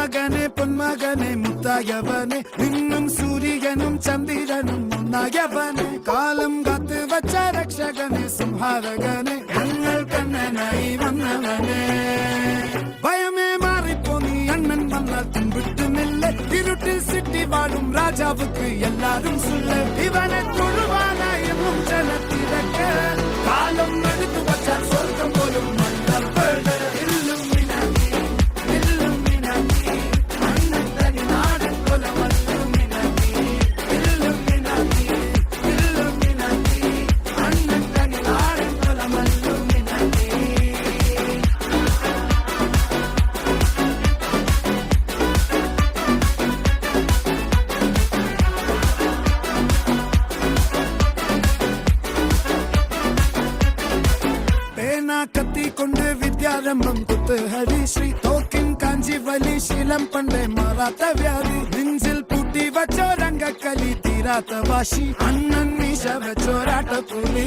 മകനെ പൊന്മകനെ മുത്തായവനെ നിന്നും സൂര്യനും ചന്ദ്രനും ഒന്നായവനെ കാലം കാത്ത് വച്ച രക്ഷകനെ സംഹാരകനെ ഞങ്ങൾ കണ്ണനായി വന്നവനെ ഭയമേ മാറിപ്പോ നീ അണ്ണൻ വന്നാൽ പിൻവിട്ടുമില്ല ഇരുട്ടിൽ സിറ്റി വാഴും രാജാവുക്ക് എല്ലാരും സുല്ല ഇവനെ തൊഴുവാനായി ജനത്തിരക്ക് കാലം എടുത്തു വച്ചാൽ സ്വർഗം പോലും കത്തിക്കൊണ്ട് വിദ്യാരംഭം കുത്ത് ഹരിശ്രീ തോക്കിൻ കാഞ്ചി വലി ശീലം പണ്ടേ മാറാത്ത വ്യാധി നെഞ്ചിൽ പൂട്ടി വച്ചോരംഗക്കലി തീരാത്ത വാശി അണ്ണൻ മീശ വെച്ചോരാട്ട പുലി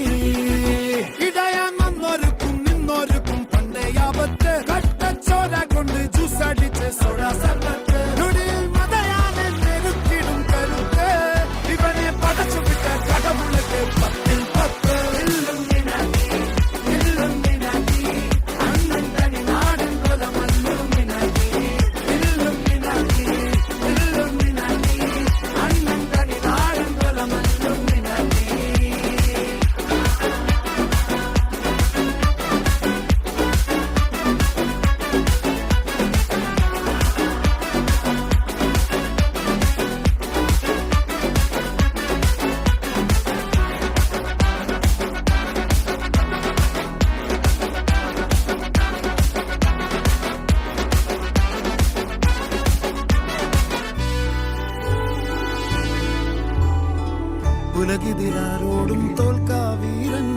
ഇടയാന്നൊരുക്കും നിന്നൊരുക്കും പണ്ടേ ആപത്ത് കട്ടച്ചോര കൊണ്ട് ജ്യൂസ് അടിച്ച് സോഡാ സർബത്ത് നൊടിയിൽ മതയാനെ നെരുക്കിടും കരുത്ത് ഇവനെ പടച്ചു വിട്ട കടമുളക്ക് പത്തിൽ പത്ത് ഉലകിതിരാരോടും തോൽക്കാ വീരൻ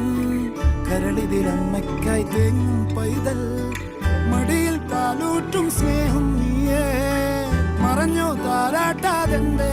കരളിതിരമ്മയ്ക്കായി തേങ്ങും പൈതൽ മടിയിൽ കാലൂറ്റും സ്നേഹം നീയേ മറഞ്ഞോ താരാട്ടാതെന്തേ